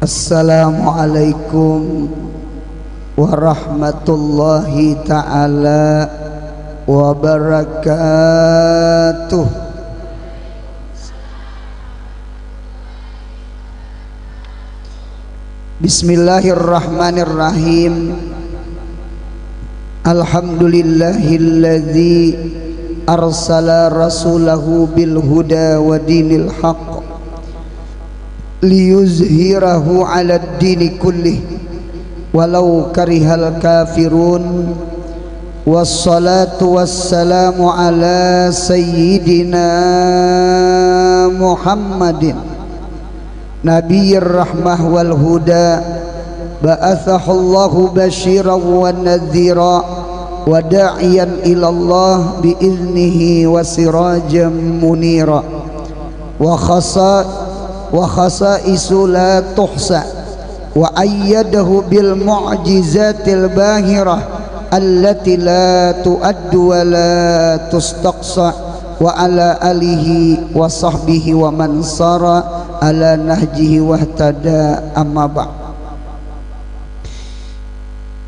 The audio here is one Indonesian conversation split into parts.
Assalamualaikum warahmatullahi ta'ala wabarakatuh. Bismillahirrahmanirrahim. Alhamdulillahilladzi arsala rasulahu bil huda wa dinil haqq liyuzhirahu 'alad dini kullih walau karihal kafirun. Wassalatu wassalamu ala sayyidina Muhammadin nabiyyir rahmah wal huda, ba'athahu Allahu basyiran wa nadhira wa da'iyan ila Allah biiznihi wa sirajan munira wa khasaisu la tuhsa wa ayyadahu bil mu'jizatil bahirah allati la tu'addu wa la tustaqsa wa ala alihi wa sahbihi wa man sara ala nahjihi wahtada, amma ba'd.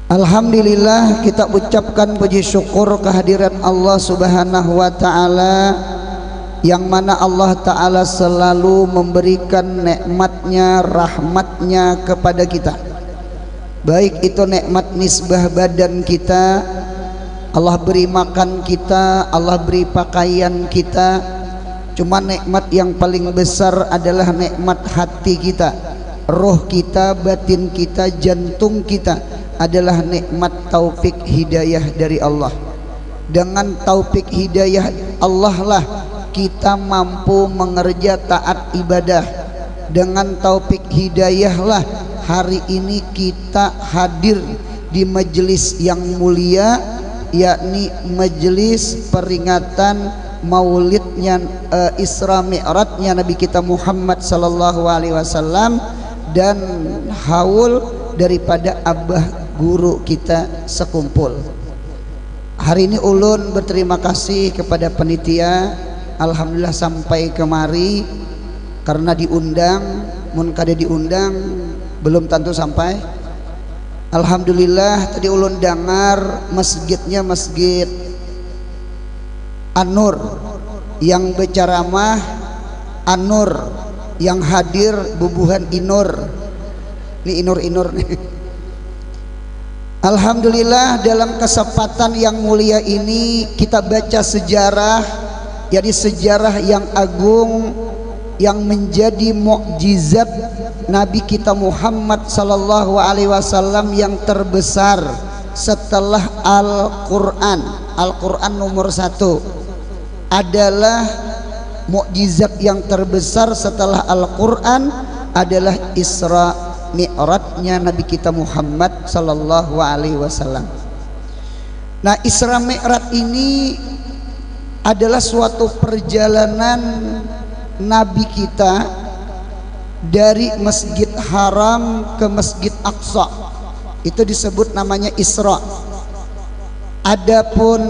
Alhamdulillah, kita ucapkan puji syukur kehadiran Allah Subhanahu wa ta'ala, yang mana Allah ta'ala selalu memberikan nikmatnya, rahmatnya kepada kita. Baik itu nikmat nisbah badan kita, Allah beri makan kita, Allah beri pakaian kita. Cuma nikmat yang paling besar adalah nikmat hati kita, roh kita, batin kita, jantung kita, adalah nikmat taufik hidayah dari Allah. Dengan taufik hidayah Allah lah kita mampu mengerja taat ibadah. Dengan taufik hidayah lah hari ini kita hadir di majelis yang mulia, yakni majelis peringatan maulidnya Isra Mi'rajnya Nabi kita Muhammad sallallahu alaihi wasallam dan haul daripada abah guru kita sekumpul. Hari ini ulun berterima kasih kepada panitia, alhamdulillah sampai kemari karena diundang. Mun kada diundang belum tentu sampai. Alhamdulillah tadi ulun dengar masjidnya Masjid An-Nur, yang berceramah An-Nur, yang hadir bubuhan Inur. Ini Inur nih. Alhamdulillah dalam kesempatan yang mulia ini kita baca sejarah, jadi sejarah yang agung yang menjadi mukjizat Nabi kita Muhammad sallallahu alaihi wasallam yang terbesar setelah Al-Qur'an. Al-Qur'an nomor 1 adalah mukjizat yang terbesar setelah Al-Qur'an adalah Isra Mi'rajnya Nabi kita Muhammad sallallahu alaihi wasallam. Nah, Isra Mi'raj ini adalah suatu perjalanan Nabi kita dari Masjid Haram ke Masjid Aqsa. Itu disebut namanya Isra. Adapun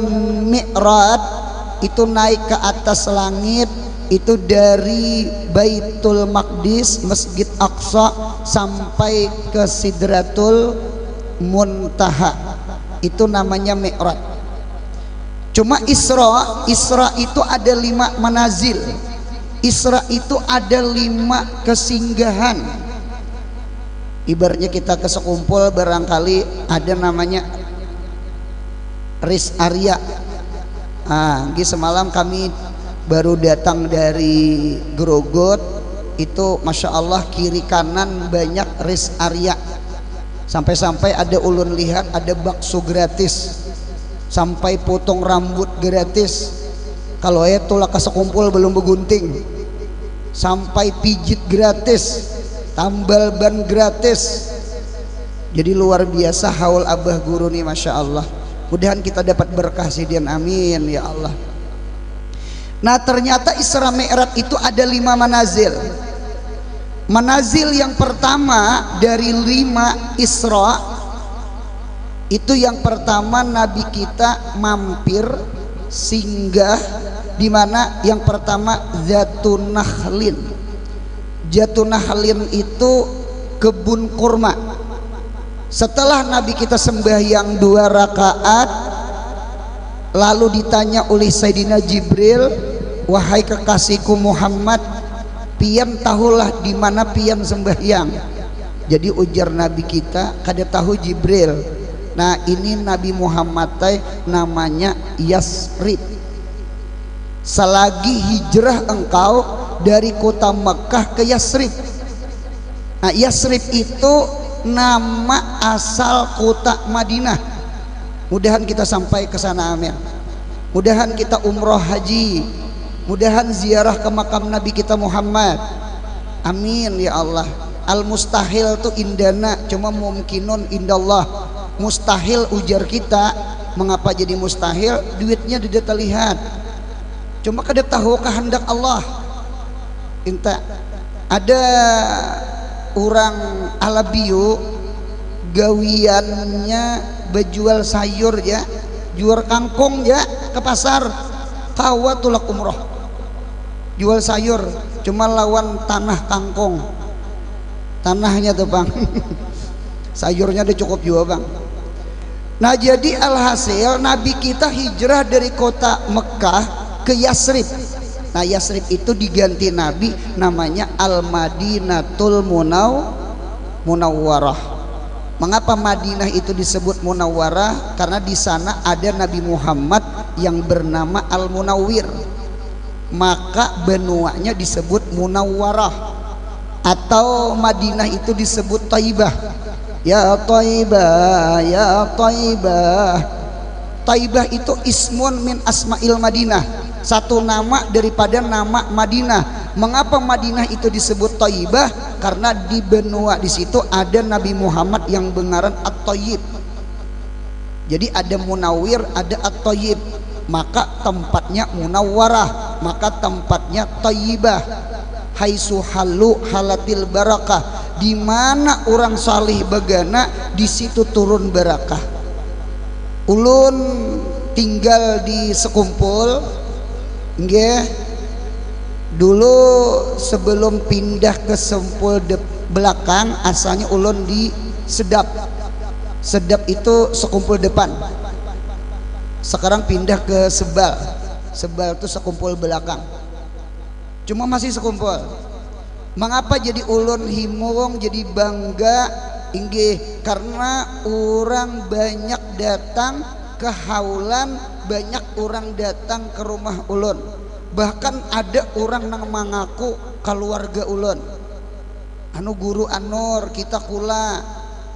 Mi'raj itu naik ke atas langit, itu dari Baitul Maqdis, Masjid Aqsa sampai ke Sidratul Muntaha. Itu namanya Mi'raj. Cuma Isra itu ada 5 manazil. Isra itu ada 5 kesinggahan. Ibaratnya kita kesekumpul barangkali ada namanya rest area. Semalam kami baru datang dari Grogot, itu masya Allah kiri kanan banyak rest area. Sampai-sampai ada ulun lihat ada bakso gratis, sampai potong rambut gratis. Kalau itulah kesekumpul belum begunting, sampai pijit gratis, tambal ban gratis. Jadi luar biasa haul abah guru nih, masya Allah. Mudahan kita dapat berkah sidian, amin ya Allah. Nah, ternyata Isra Mi'raj itu ada 5 manazil. Manazil yang pertama dari 5 Isra itu, yang pertama Nabi kita mampir singgah di mana? Yang pertama Zatun Nakhlin. Zatun Nakhlin itu kebun kurma. Setelah Nabi kita sembahyang 2 rakaat, lalu ditanya oleh Sayyidina Jibril, wahai kekasihku Muhammad, pian tahulah di mana pian sembahyang. Jadi ujar Nabi kita, kada tahu Jibril. Nah ini Nabi Muhammad namanya Yasrib. Selagi hijrah engkau dari kota Mekah ke Yasrib. Nah Yasrib itu nama asal kota Madinah. Mudahan kita sampai ke sana, amin. Mudahan kita umroh haji, mudahan ziarah ke makam Nabi kita Muhammad, amin ya Allah. Al mustahil tuh indana, cuma mungkinun indallah. Mustahil ujar kita, mengapa jadi mustahil? Duitnya tidak terlihat, cuma kada tahu kehendak Allah. Inta ada orang Alabiu gawiannya bejual sayur ya, jual kangkung ya ke pasar, tawa tulak umroh, jual sayur cuma lawan tanah kangkung, tanahnya tuh bang. Sayurnya udah cukup juga bang. Nah jadi alhasil Nabi kita hijrah dari kota Mekah ke Yasrib. Nah Yasrib itu diganti Nabi namanya Al-Madinatul Munawwarah. Mengapa Madinah itu disebut Munawwarah? Karena di sana ada Nabi Muhammad yang bernama Al-Munawwir, maka benuanya disebut Munawwarah. Atau Madinah itu disebut Taibah. Ya Taibah, ya Taibah. Taibah itu ismun min asma'il Madinah, satu nama daripada nama Madinah. Mengapa Madinah itu disebut Taibah? Karena di benua di situ ada Nabi Muhammad yang bengaran At-Tayyib. Jadi ada Munawwir, ada At-Tayyib, maka tempatnya Munawwarah, maka tempatnya Tayyibah. Haitsu halu halatil barakah, di mana orang salih bagana di situ turun barakah. Ulun tinggal di Sekumpul nggih. Dulu sebelum pindah ke Sempul belakang, asalnya ulun di Sedap. Sedap itu Sekumpul depan. Sekarang pindah ke Sebal. Sebal itu Sekumpul belakang. Cuma masih Sekumpul. Mengapa jadi ulun himung, jadi bangga? Inggih karena orang banyak datang ke haulan, banyak orang datang ke rumah ulun. Bahkan ada orang yang mengaku keluarga ulun, anu guru Anur kita kula.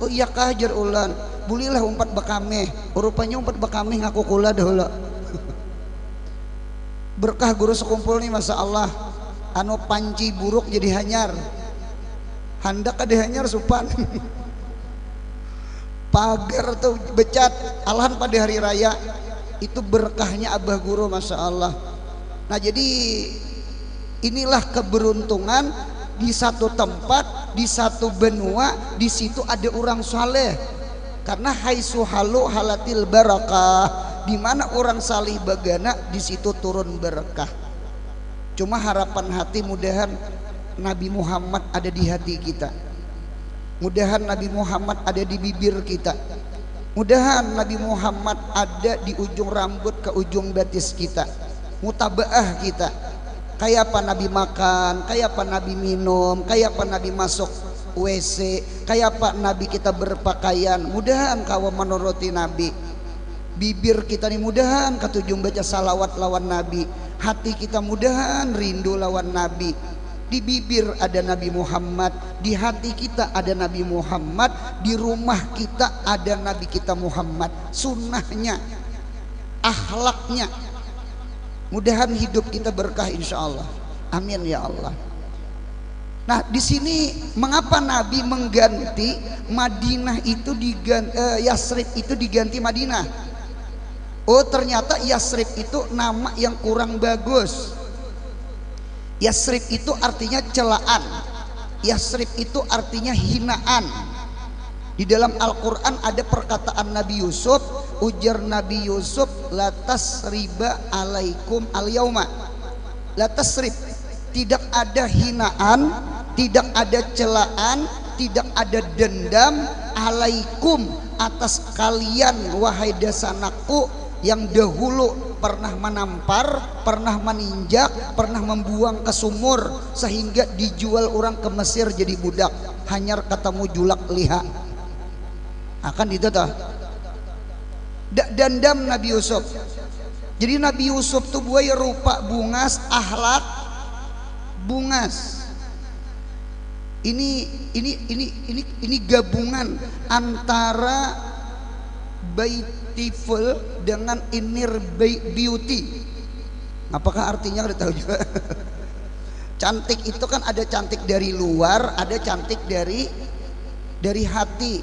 Oh iya kah jar ulun, bulilah umpat bakame. Rupanya umpat bakame ngaku kula dahulu. Berkah guru Sekumpul nih, masya Allah. Anu panci buruk jadi hanyar, handak ada hanyar supan. Pagar tuh becat alahan pada hari raya, itu berkahnya abah guru, masya Allah. Nah jadi inilah keberuntungan di satu tempat, di satu benua, di situ ada orang saleh. Karena haitsu halu halatil barakah, di mana orang salih bagana di situ turun berkah. Cuma harapan hati mudahan Nabi Muhammad ada di hati kita, mudahan Nabi Muhammad ada di bibir kita, mudahan Nabi Muhammad ada di ujung rambut ke ujung batis kita, mutabaah kita. Kayak apa Nabi makan, kayak apa Nabi minum, kayak apa Nabi masuk WC, kayak apa Nabi kita berpakaian. Mudahan kau menuruti Nabi. Bibir kita nih mudahan katujung baca salawat lawan Nabi, hati kita mudahan rindu lawan Nabi. Di bibir ada Nabi Muhammad, di hati kita ada Nabi Muhammad, di rumah kita ada Nabi kita Muhammad. Sunnahnya, akhlaknya, mudahan hidup kita berkah insya Allah, amin ya Allah. Nah di sini mengapa Nabi mengganti Madinah itu Yasrib itu diganti Madinah? Oh ternyata Yasrib itu nama yang kurang bagus. Yasrib itu artinya celaan, Yasrib itu artinya hinaan. Di dalam Al-Quran ada perkataan Nabi Yusuf, ujar Nabi Yusuf, latas riba alaikum al-yauma. Latas rib, tidak ada hinaan, tidak ada celaan, tidak ada dendam alaikum atas kalian wahai dasanakku yang dahulu pernah menampar, pernah meninjak, pernah membuang ke sumur sehingga dijual orang ke Mesir jadi budak, hanyar ketemu julak liha. Akan itu toh dendam Nabi Yusuf. Jadi Nabi Yusuf tuh buaya rupa bungas, akhlak bungas. Ini gabungan antara beautiful dengan inner beauty. Apakah artinya udah tahu juga? Cantik itu kan ada cantik dari luar, ada cantik dari hati,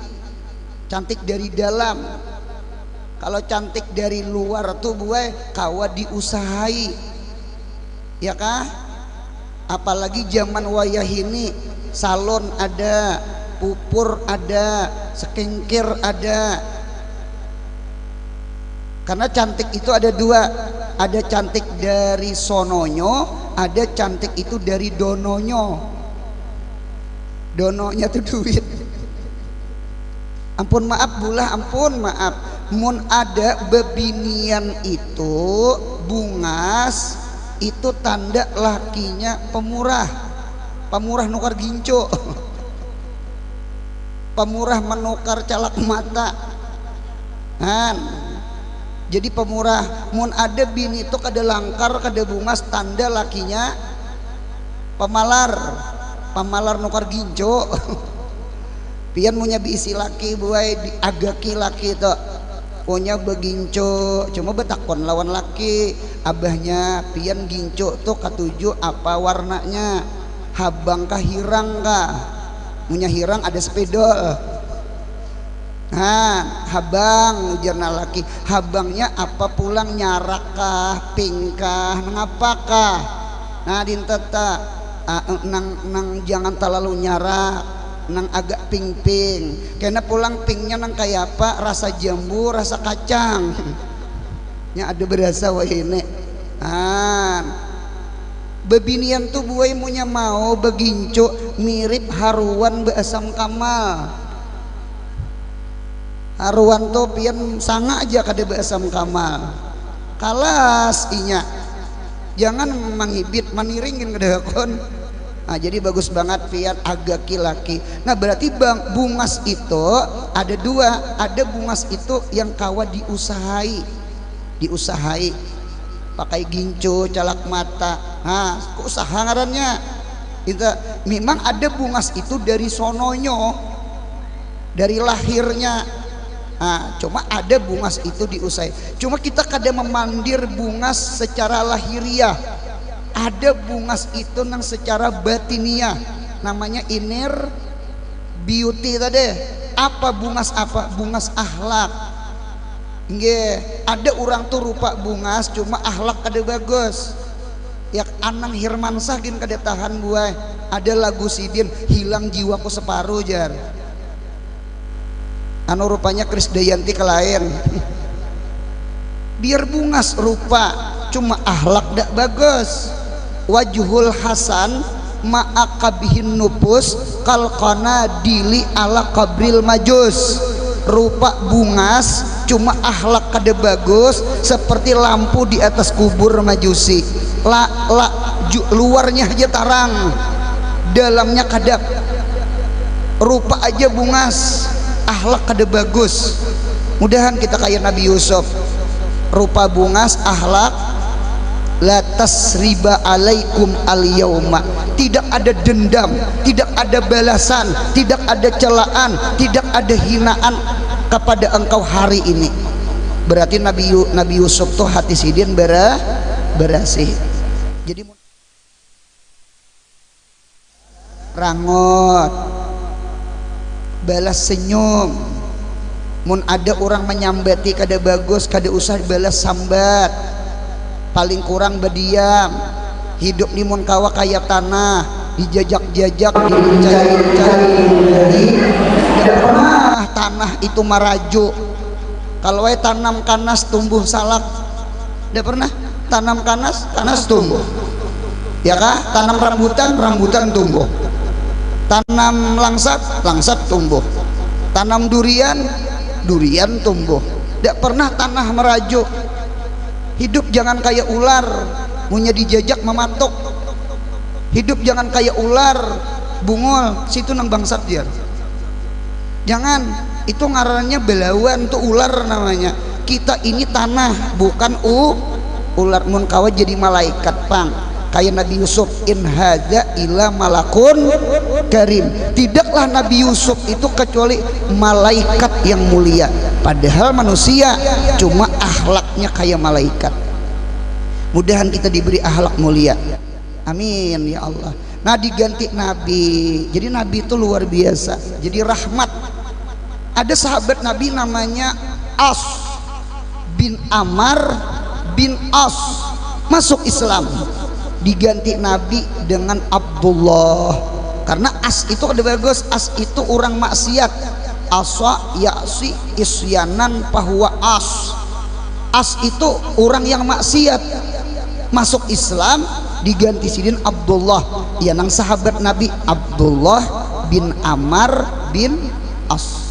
cantik dari dalam. Kalau cantik dari luar tuh buai kawa diusahai, ya kah? Apalagi zaman wayah ini, salon ada, pupur ada, skincare ada. Karena cantik itu ada dua, ada cantik dari sononyo, ada cantik itu dari dononyo. Dononya tuh duit. Ampun maaf bulah, ampun maaf. Mun ada bebinian itu bungas, itu tanda lakinya pemurah. Pemurah nukar ginco. Pemurah menukar calak mata. Jadi pemurah. Mun ada bini itu kada langkar, kada bungas, tanda lakinya pemalar. Pemalar nukar ginco. Pian punya biisi laki buai diagaki laki itu punya beginco, cuma betakon lawan laki abahnya pian ginco tuh katuju apa warnanya, habang kah hirang kah, punya hirang ada spedol. Habang ujarna laki, habangnya apa pulang nyarak kah, pink kah, ngapakah? Nah dinteta nang jangan terlalu nyarak, nang agak ping-ping, karena pulang pingnya nang kayak apa, rasa jambu, rasa kacang, nya ada berasa wah ini. Bebinian tuh buai munya mau beginco mirip haruan beasam kamal. Haruan tuh pian sanga aja kada beasam kamal, kalas inya, jangan mangibit maniringin kedakon. Jadi bagus banget pian agak laki. Nah berarti bungas itu ada dua, ada bungas itu yang kawa diusahai, pakai ginco, calak mata. Usaha ngarannya. Itu memang ada bungas itu dari sononyo, dari lahirnya. Cuma ada bungas itu diusahai. Cuma kita kadang memandir bungas secara lahiriah. Ada bungas itu nang secara batiniah, namanya inner beauty tadi. Apa bungas apa? Bungas akhlak. Nggih, ada orang tuh rupa bungas cuma akhlak kada bagus. Ya Anang Hirmansah gin kada tahan buai. Ada lagu Sidin hilang jiwaku separuh jar. Anu rupanya Krisdayanti kelain. Biar bungas rupa cuma akhlak dak bagus. Wajhul hasan ma'akabihin nupus kalqana dili ala qabril majus. Rupa bungas cuma akhlak kada bagus seperti lampu di atas kubur majusi. Luarnya aja tarang, dalamnya kadap. Rupa aja bungas, akhlak kada bagus. Mudahan kita kayak Nabi Yusuf, rupa bungas, akhlak la tasriba alaikum al yauma, tidak ada dendam, tidak ada balasan, tidak ada celaan, tidak ada hinaan kepada engkau hari ini. Berarti Nabi Yusuf tuh hati sidin berasih. Jadi rangot, balas senyum. Mun ada orang menyambati kada bagus, kada usah balas sambat. Paling kurang berdiam. Hidup di mun kawa kayak tanah, dijajak-jajak, dicari-cari. Tidak pernah tanah itu maraju. Kalau tanam kanas tumbuh salak, tidak pernah. Tanam kanas tumbuh. Ya kah? Tanam rambutan tumbuh. Tanam langsat, langsat tumbuh. Tanam durian, durian tumbuh. Tidak pernah tanah merajuk. Hidup jangan kayak ular, punya dijajak mematuk. Hidup jangan kayak ular, bungol, situ nang bangsat dia. Jangan, itu ngarannya belawan, itu ular namanya. Kita ini tanah, bukan ular. Mun kawa jadi malaikat pang. Kayak Nabi Yusuf, in hadza ila malakun karim. Tidaklah Nabi Yusuf itu kecuali malaikat yang mulia, padahal manusia, cuma akhlaknya kayak malaikat. Mudahan kita diberi akhlak mulia, amin ya Allah. Nah, diganti Nabi, jadi Nabi itu luar biasa, jadi rahmat. Ada sahabat Nabi namanya As bin Amar bin As, masuk Islam, diganti Nabi dengan Abdullah, karena As itu ada bagus. As itu orang maksiat, asa ya'si isyanan fahuwa as. As itu orang yang maksiat, masuk Islam, diganti sidin Abdullah, ya nang sahabat Nabi Abdullah bin Amar bin As.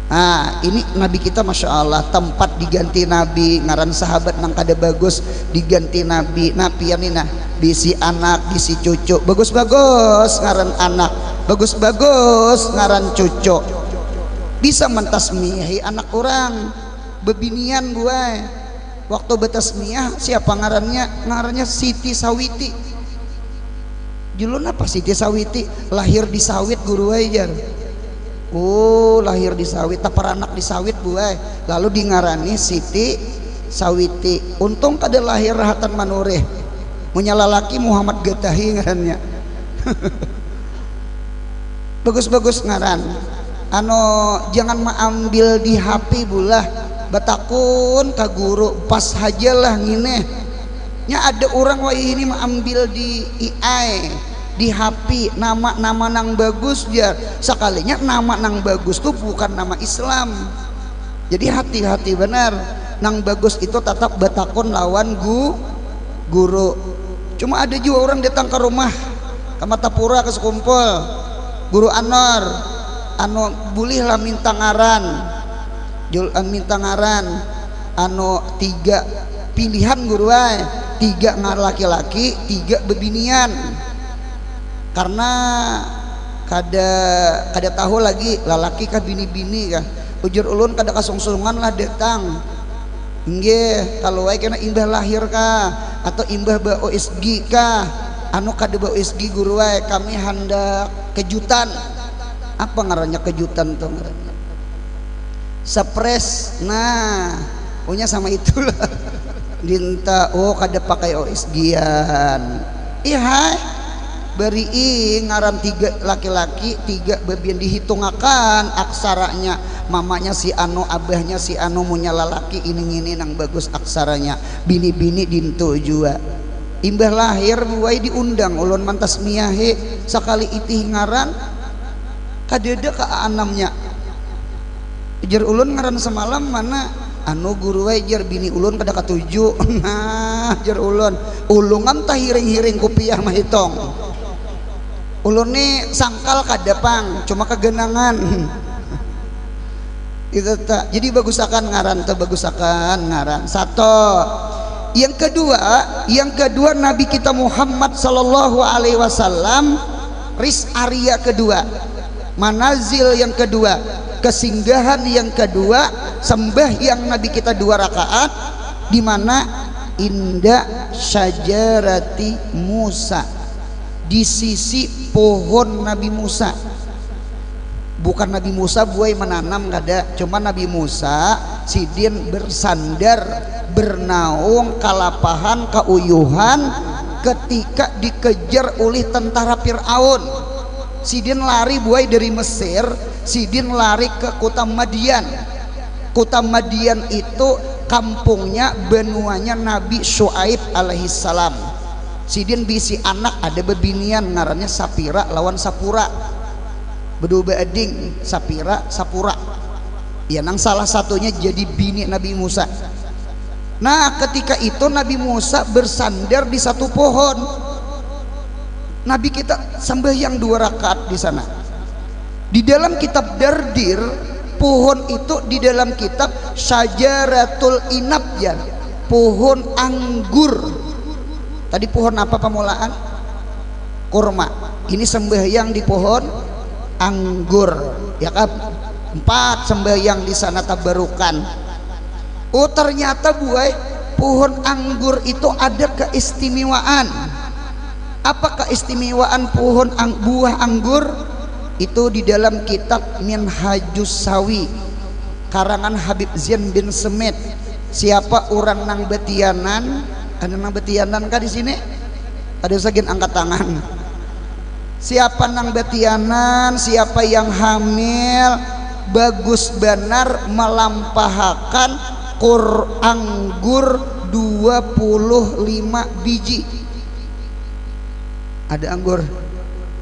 Nah, ini Nabi kita Masya Allah, tempat diganti Nabi, ngaran sahabat nang kada bagus diganti Nabi. Nah pianina bisi anak, bisi cucu, bagus-bagus ngaran anak, bagus-bagus ngaran cucu. Bisa mentasmihi anak orang, bebinian gue. Waktu betasmiyah siapa ngarannya? Ngarannya Siti Sawiti. Julun apa Siti Sawiti? Lahir di sawit guru ajar. Oh, lahir di sawit, tapar anak di sawit buai, lalu dingarani Siti Sawiti. Untung kada lahir rahatan manureh, punya lalaki Muhammad Gatahi ngarannya. Bagus-bagus ngaran. Jangan mengambil di HP bulah, batakun ka guru pas hajalah ngineh. Nya ada orang wah ini mengambil di AI, di HP, nama nang bagus ya, sekalinya nama nang bagus tuh bukan nama Islam. Jadi hati-hati benar, nang bagus itu tetap batakon lawan guru. Cuma ada juga orang datang ke rumah ke Matapura ke sekumpul guru Anor, bulihlah minta ngaran, tiga pilihan guru ay, 3 ngar laki-laki, 3 bebinian. Karena kada tahu lagi lalaki kah bini-bini kah, ujur ulun kada kasungsungan lah datang. Nggih, kalau wae kena imbah lahir kah atau imbah ba OSG kah, kada ba OSG guru wae, kami hendak kejutan. Apa ngarannya kejutan tuh ngarannya? Surprise. Nah, punya sama itulah. Dinta kada pakai OSG-an. Iya, beri ngaran 3 laki-laki, 3 bebian, dihitungakan aksaranya, mamanya si anu, abahnya si anu, munya lalaki ini nang bagus aksaranya, bini-bini dintu jua. Imbah lahir buai diundang ulun mantas miyahe sakali itih ngaran kadeda ka anamnya. Jar ulun ngaran semalam mana guru wae jar bini ulun kada katuju. Nah, jar ulungan tah hiring-hiring kupiah mah hitong. Ulun nih sangkal kadapang, cuma kegenangan. Itu tak. Jadi bagusakan ngaran, Satu. Yang kedua Nabi kita Muhammad sallallahu alaihi wasallam ris area kedua, manazil yang kedua, kesinggahan yang kedua, sembahyang Nabi kita 2 rakaat di mana inda syajarati Musa, di sisi pohon Nabi Musa. Bukan Nabi Musa buai menanam kada, cuma Nabi Musa sidin bersandar, bernaung kalapahan, kauyuhan ketika dikejar oleh tentara Fir'aun. Sidin lari buai dari Mesir, sidin lari ke kota Madian. Kota Madian itu kampungnya, benuanya Nabi Syuaib alaihissalam. Sidin bisi anak, ada bebinian ngarannya Sapira lawan Sapura, bedua beading Sapira Sapura ya, nang salah satunya jadi bini Nabi Musa. Nah ketika itu Nabi Musa bersandar di satu pohon. Nabi kita sembahyang 2 rakaat di sana. Di dalam kitab Dardir, pohon itu di dalam kitab Syajaratul Inab ya, pohon anggur. Tadi pohon apa pemulaan? Kurma. Ini sembahyang di pohon anggur, ya kan? 4 sembahyang di sana tabarukan. Oh ternyata buai pohon anggur itu ada keistimewaan. Apa keistimewaan pohon buah anggur? Itu di dalam kitab Minhajus Sawi karangan Habib Zain bin Semit. Siapa orang nang betianan? Ada nang betianan kah di sini? Ada segian angkat tangan. Siapa nang betianan? Siapa yang hamil? Bagus benar melampahakan kur anggur 25 biji. Ada anggur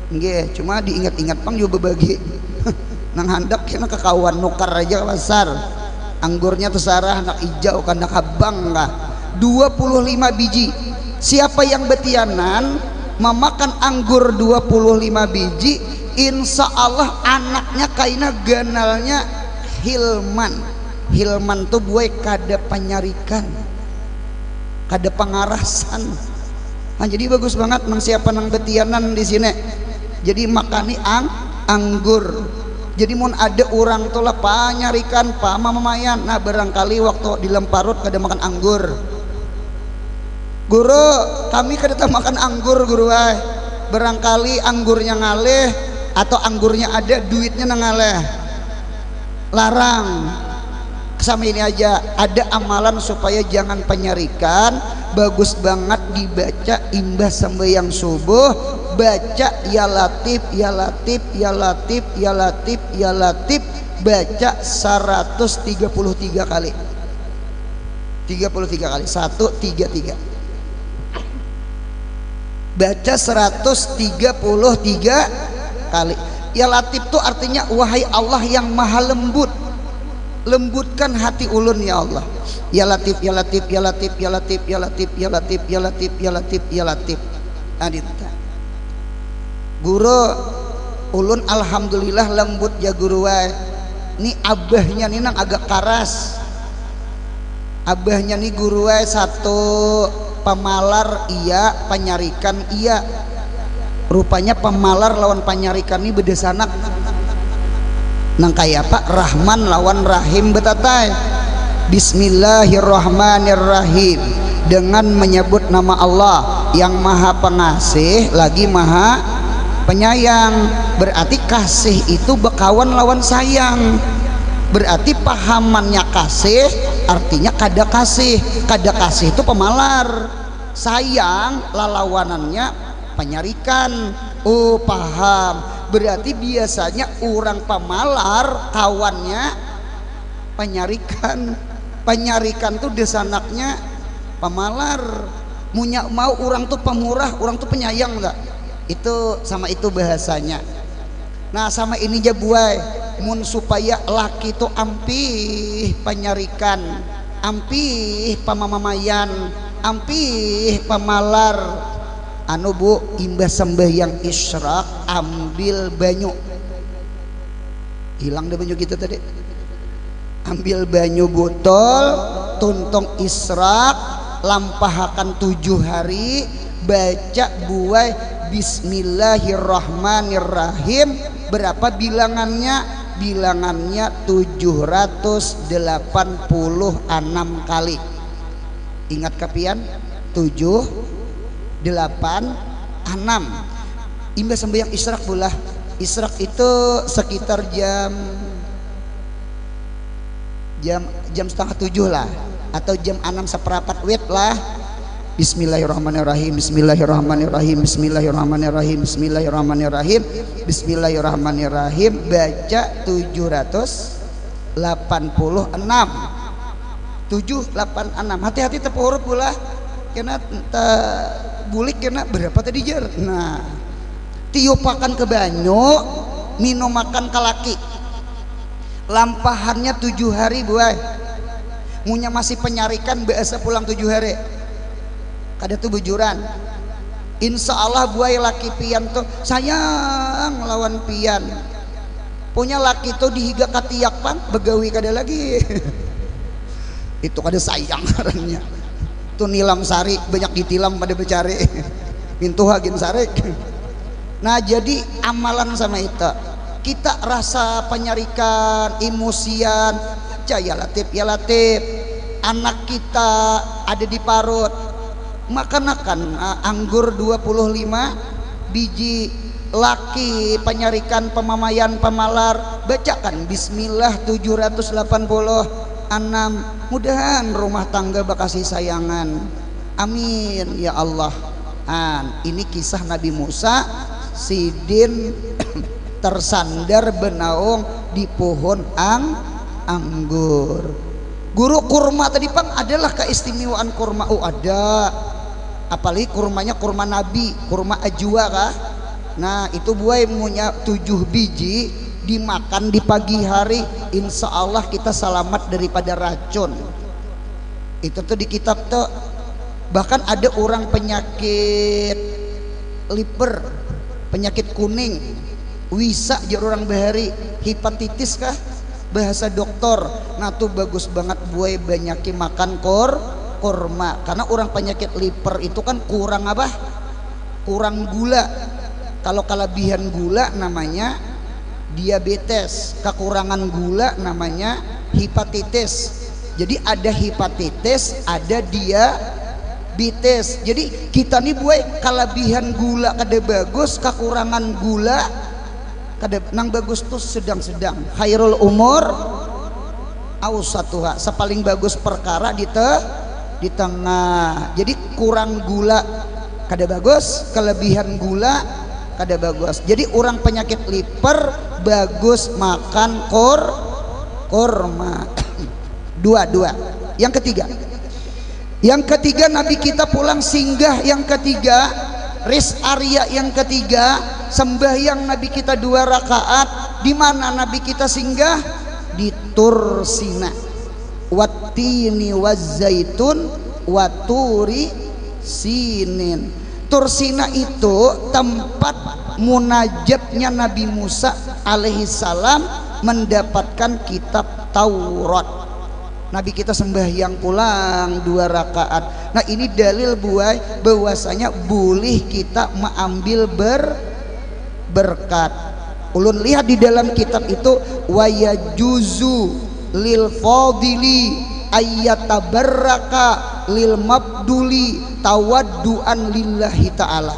nggih, cuma diingat-ingat pang juga bagi nang handak kena kekawan nukar aja pasar. Anggurnya terserah nak hijau kan nak habang kah 25 biji. Siapa yang betianan memakan anggur 25 biji, insya Allah anaknya kaina ganalnya Hilman. Hilman tuh buai kada penyarikan, kada pengarasan. Nah, jadi bagus banget nang siapa nang betianan di sini. Jadi makani anggur. Jadi mun ada orang tuh lah panyarikan pamamayan. Nah barangkali waktu di Lemparut kada makan anggur. Guru, kami kada makan anggur guru ay. Barangkali anggurnya ngaleh atau anggurnya ada duitnya ngaleh. Larang. Sama ini aja, ada amalan supaya jangan penyarikan. Bagus banget dibaca imbah sembahyang subuh, baca ya latif ya latif ya latif ya latif ya latif, baca 133 kali. 33 kali, 133. Baca 133 kali. Ya latif itu artinya wahai Allah yang maha lembut, lembutkan hati ulun ya Allah. Ya latif ya latif ya latif ya latif ya latif ya latif ya latif ya latif ya latif. Adita guru ulun alhamdulillah lembut ya guru wae. Ini abahnya nih nang agak karas. Abahnya nih guru wae satu pemalar iya, penyarikan iya. Rupanya pemalar lawan penyarikan ini beda sanak. Nang kayak Pak Rahman lawan Rahim betatai. Bismillahirrahmanirrahim, dengan menyebut nama Allah yang maha pengasih lagi maha penyayang. Berarti kasih itu bekawan lawan sayang. Berarti pahamannya kasih artinya kada kasih. Kada kasih itu pemalar, sayang lalawanannya penyarikan. Oh paham. Berarti biasanya orang pemalar kawannya penyarikan. Penyarikan tuh desanaknya pemalar. Mau orang tuh pemurah, orang tuh penyayang enggak? Itu sama itu bahasanya. Nah sama ini aja buai mun supaya laki tuh ampih penyarikan, ampih pamamayan, ampih pemalar. Anu bu, imbah sembahyang isyraq ambil banyu. Hilang deh banyu kita tadi. Ambil banyu botol, tuntong isyraq, lampahakan 7 hari, baca buai Bismillahirrahmanirrahim. Berapa bilangannya? Bilangannya 786 kali. Ingat kapian? 786. Imbah sembahyang isyraq pula. Isyraq itu sekitar jam 6:30 lah, atau jam 6:15 wit lah. Bismillahirrahmanirrahim, Bismillahirrahmanirrahim, Bismillahirrahmanirrahim, Bismillahirrahmanirrahim, Bismillahirrahmanirrahim. Baca 786. 786. Hati-hati tepuk huruf pula. Kena bulik kena berapa tadi jar. Nah, tiupakan ke banyu, minum makan ke laki. Lampahannya 7 hari buai. Munya masih penyarikan biasa pulang 7 hari. Kada tuh bujuran. Insya Allah buai laki pian tuh sayang lawan pian. Punya laki tuh dihiga katiak pan begawi kada lagi. Itu kada sayang orangnya. Tuh nilam sari banyak ditilam pada becari. Pintu hagin sari. Nah jadi amalan sama itu. Kita rasa penyarikan, emosian, aja ya Latif, ya Latif. Anak kita ada di parut, makan anggur 25 biji, laki penyarikan, pemamayan, pemalar, bacakan bismillah 786, mudahan rumah tangga bakasih sayangan, amin ya Allah. Ini kisah Nabi Musa sidin tersandar benaung di pohon anggur. Guru kurma tadi pang adalah keistimewaan kurma. Oh ada, apalagi kurmanya kurma Nabi, kurma ajwa kah. Nah itu buai punya 7 biji dimakan di pagi hari, insya Allah kita selamat daripada racun. Itu tuh di kitab tuh. Bahkan ada orang penyakit liver, penyakit kuning, wisa jar orang bahari, hepatitis kah bahasa dokter. Nah tuh bagus banget buai banyaki makan kurma, karena orang penyakit liver itu kan kurang apa? Kurang gula. Kalau kelebihan gula namanya diabetes, kekurangan gula namanya hepatitis. Jadi ada hepatitis, ada diabetes. Jadi kita nih buai kelebihan gula kada bagus, kekurangan gula kada nang bagus tuh sedang-sedang. Khairul umur awsatuha, sepaling bagus perkara di tengah. Jadi kurang gula kada bagus, kelebihan gula kada bagus. Jadi orang penyakit liver bagus makan kurma. Dua. Yang ketiga Nabi kita pulang singgah. Yang ketiga rest area. Yang ketiga sembahyang Nabi kita 2 rakaat. Di mana Nabi kita singgah? Di Tursina, wattini wazzaitun waturi sinin. Tursina itu tempat munajatnya Nabi Musa alaihissalam mendapatkan kitab Taurat. Nabi kita sembahyang pulang 2 rakaat. Nah ini dalil buai bahwasanya boleh kita mengambil berkat. Ulun lihat di dalam kitab itu wayajuzu lil fadili ayyatabarraka lil mabduli tawadduan lillahi ta'ala.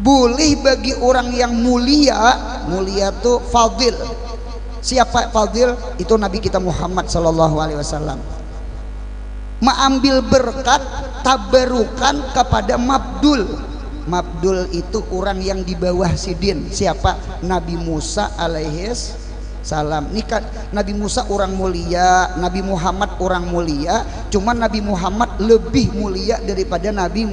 Boleh bagi orang yang mulia tuh fadil. Siapa fadil? Itu Nabi kita Muhammad sallallahu alaihi wasallam. Mengambil berkat tabarukan kepada mabdul. Mabdul itu orang yang di bawah sidin. Siapa? Nabi Musa alaihis salam. Ini kan Nabi Musa orang mulia, Nabi Muhammad orang mulia, cuman Nabi Muhammad lebih mulia daripada Nabi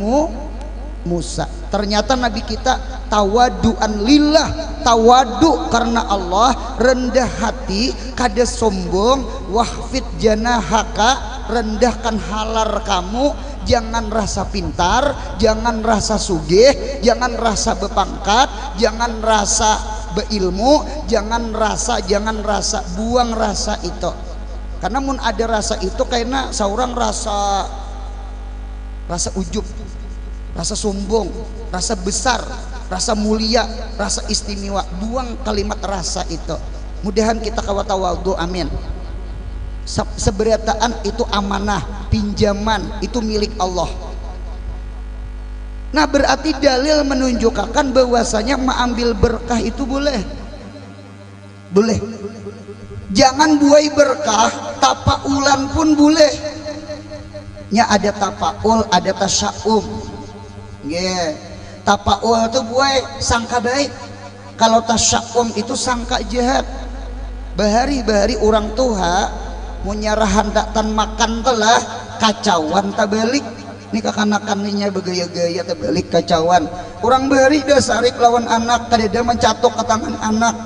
Musa. Ternyata Nabi kita tawaduan lillah, tawadu karena Allah, rendah hati, kada sombong, wahfid janahaka, rendahkan halar kamu. Jangan rasa pintar, jangan rasa sugih, jangan rasa bepangkat, jangan rasa beilmu, jangan rasa buang rasa itu. Karena mun ada rasa itu kayaknya seorang rasa ujub, rasa sombong, rasa besar, rasa mulia, rasa istimewa. Buang kalimat rasa itu. Mudahan kita kawatawadhu, amin. Seberataan itu amanah, pinjaman itu milik Allah. Nah berarti dalil menunjukkan bahwasanya mengambil berkah itu boleh. Jangan buai berkah tapaulan pun boleh. Nya ada tapaul, ada tasya'um. Tapaul itu buai sangka baik. Kalau tasya'um itu sangka jahat. Bahari-bahari orang tua munyarah handaktan makan telah kacauan tabalik. Ini kakanakannya bergaya-gaya tabalik kacauan. Orang bahari dasarik lawan anak, kadeda mencatok ke tangan anak,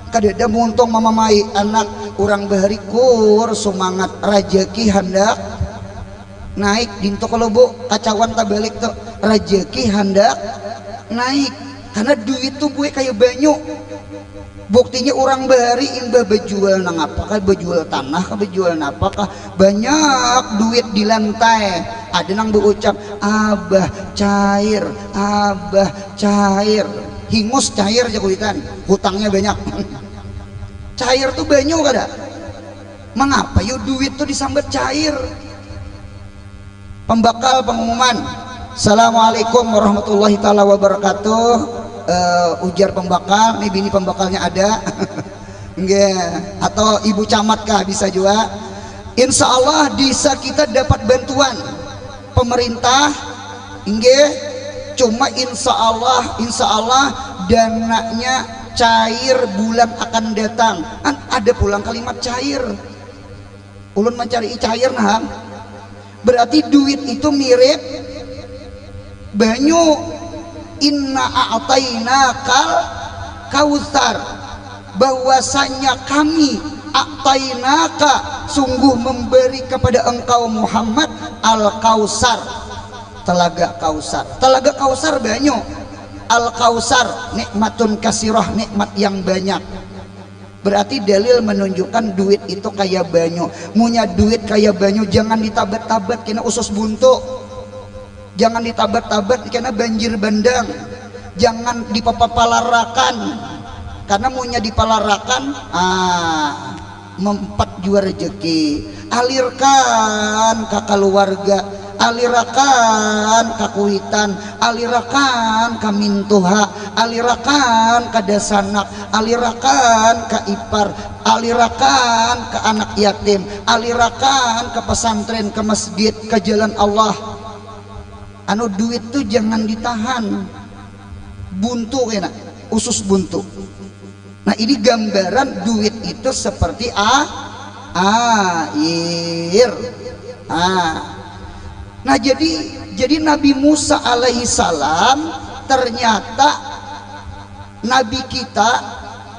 kadeda muntung mamamai anak. Orang bahari kur semangat rajaki hendak naik dinto kalau bu kacawan tabalik tuh rezeki hendak naik karena duit tuh gue kayak banyak. Buktinya orang bahari imbah bejual nang apakah bejual tanah kah bejual apakah banyak duit di lantai. Ada nang berucap abah cair hingus cair aja kulitan hutangnya banyak cair tuh banyak kada. Mengapa yuk duit tuh disambat cair. Pembakal pengumuman. Assalamualaikum warahmatullahi taala wabarakatuh. Ujar pembakal, nih bini pembakalnya ada enggak atau ibu camat kah bisa juga. Insya Allah bisa kita dapat bantuan pemerintah enggak cuma insya Allah dananya cair bulan akan datang. Ada pulang kalimat cair ulun mencari cair nah berarti duit itu mirip banyu. Inna a'tainakal kautsar, bahwasanya kami a'tainaka sungguh memberi kepada engkau Muhammad al kausar, telaga kausar. Telaga kausar banyak. Al kausar nikmatun kasirah, nikmat yang banyak. Berarti dalil menunjukkan duit itu kayak banyak. Punya duit kayak banyak jangan ditabat-tabat kena usus buntu. Jangan ditabat-tabat karena banjir bandang. Jangan dipapalarakan karena maunya dipalarakan mempat jua rezeki. Alirkan ke keluarga, alirakan ke kuitan, alirakan ke mintuha, alirakan ke dasanak, alirakan ke ipar, alirakan ke anak yatim, alirakan ke pesantren, ke masjid, ke jalan Allah. Anu duit tuh jangan ditahan, buntu kena usus buntu. Nah ini gambaran duit itu seperti air. Nah jadi Nabi Musa alaihi salam ternyata Nabi kita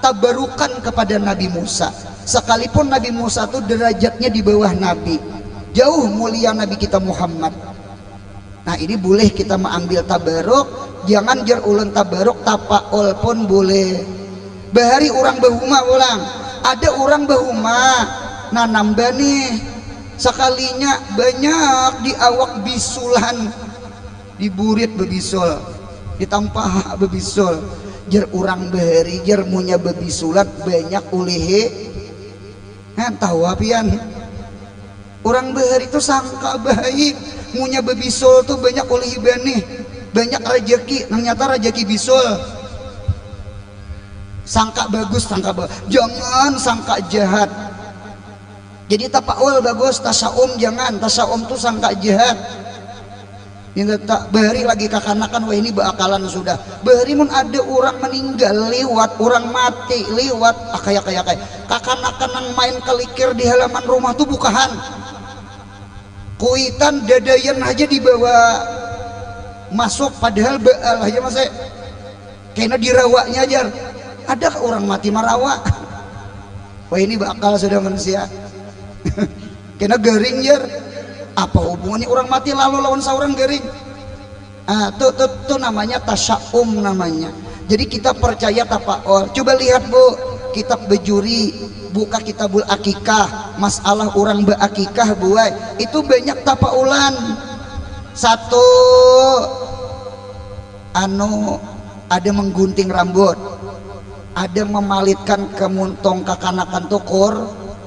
tabarukan kepada Nabi Musa. Sekalipun Nabi Musa tuh derajatnya di bawah Nabi, jauh mulia Nabi kita Muhammad. Nah ini boleh kita mengambil tabaruk, jangan jar ulun tabaruk tapaul pun boleh. Bahari orang bahuma ulang, ada orang bahuma, nah nambah nih sekalinya banyak di awak bisulan, diburit bebisul, ditampah bebisul, jar orang bahari jar munya bebisulan banyak ulihe, tahu apian. Orang bahari itu sangka baik. Munya bebisul tuh banyak oleh ibani, banyak rezeki, ternyata rezeki bisul. Sangka bagus, jangan sangka jahat. Jadi tapaul bagus, tasaum jangan, tasaum tuh sangka jahat. Ini tak bahari lagi kakanakan, wah ini beakalan sudah. Bahari mun ada orang meninggal lewat, orang mati lewat, kayak kakanakan yang main kelikir di halaman rumah tuh bukahan. Kuitan dadayan aja dibawa masuk padahal baal aja masih kena dirawaknya aja. Ada orang mati marawa. Wah ini bakal sudah manusia. Kena garing jar. Apa hubungannya orang mati lalu lawan seorang garing? Tuh namanya tasya'um namanya. Jadi kita percaya tapaul. Coba lihat bu, kitab bejuri, buka kitabul akikah, masalah orang beakikah buai itu banyak tapaulan. Satu ada menggunting rambut, ada memalitkan kemuntong kakanakan tukur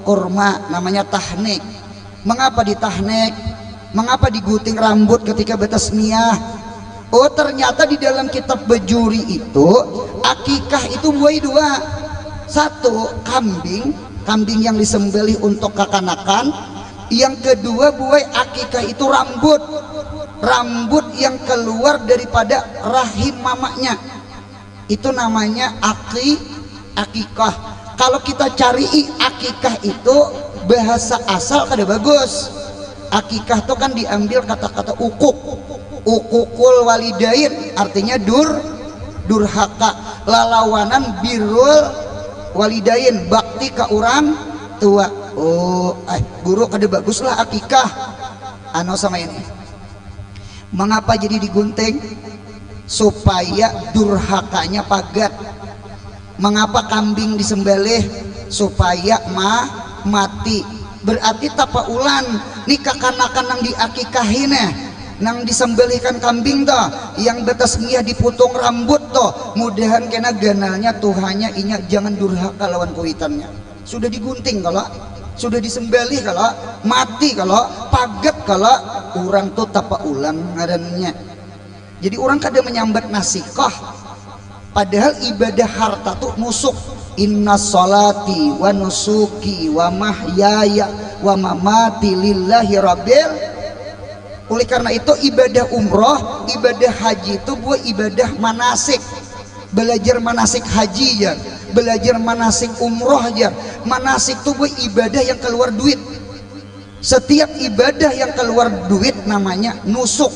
kurma, namanya tahnik. Mengapa ditahnik? Mengapa digunting rambut ketika batasmiyah? Oh ternyata di dalam kitab bejuri itu akikah itu buai dua. Satu kambing yang disembelih untuk kakanakan. Yang kedua buai akikah itu rambut yang keluar daripada rahim mamanya, itu namanya akikah. Kalau kita cari akikah itu bahasa asal kada bagus. Akikah itu kan diambil kata-kata ukukul walidain, artinya durhaka, lalawanan birrul walidain, bakti ke orang tua. Oh guru kada baguslah akikah. sama ini. Mengapa jadi digunting? Supaya durhakanya pagat. Mengapa kambing disembelih? Supaya mati. Berarti tapa ulan nikah kanakan nang diakikahin nang disembelihkan kambing toh, yang batas niah diputung rambut toh, mudahan kena ganalnya Tuhannya inyak jangan durhaka lawan kuitannya. Sudah digunting kalau, sudah disembelih kalau, mati kalau, pagat kalau, orang tuh tapa ulang ngarannya. Jadi orang kadang menyambat nasikah, padahal ibadah harta tuh nusuk. Inna sholati wa nusuki wa mahyaya wa mamati lillahi rabbil. Oleh karena itu ibadah umroh, ibadah haji itu buat ibadah manasik. Belajar manasik haji ya, belajar manasik umroh aja. Manasik itu buat ibadah yang keluar duit. Setiap ibadah yang keluar duit namanya nusuk.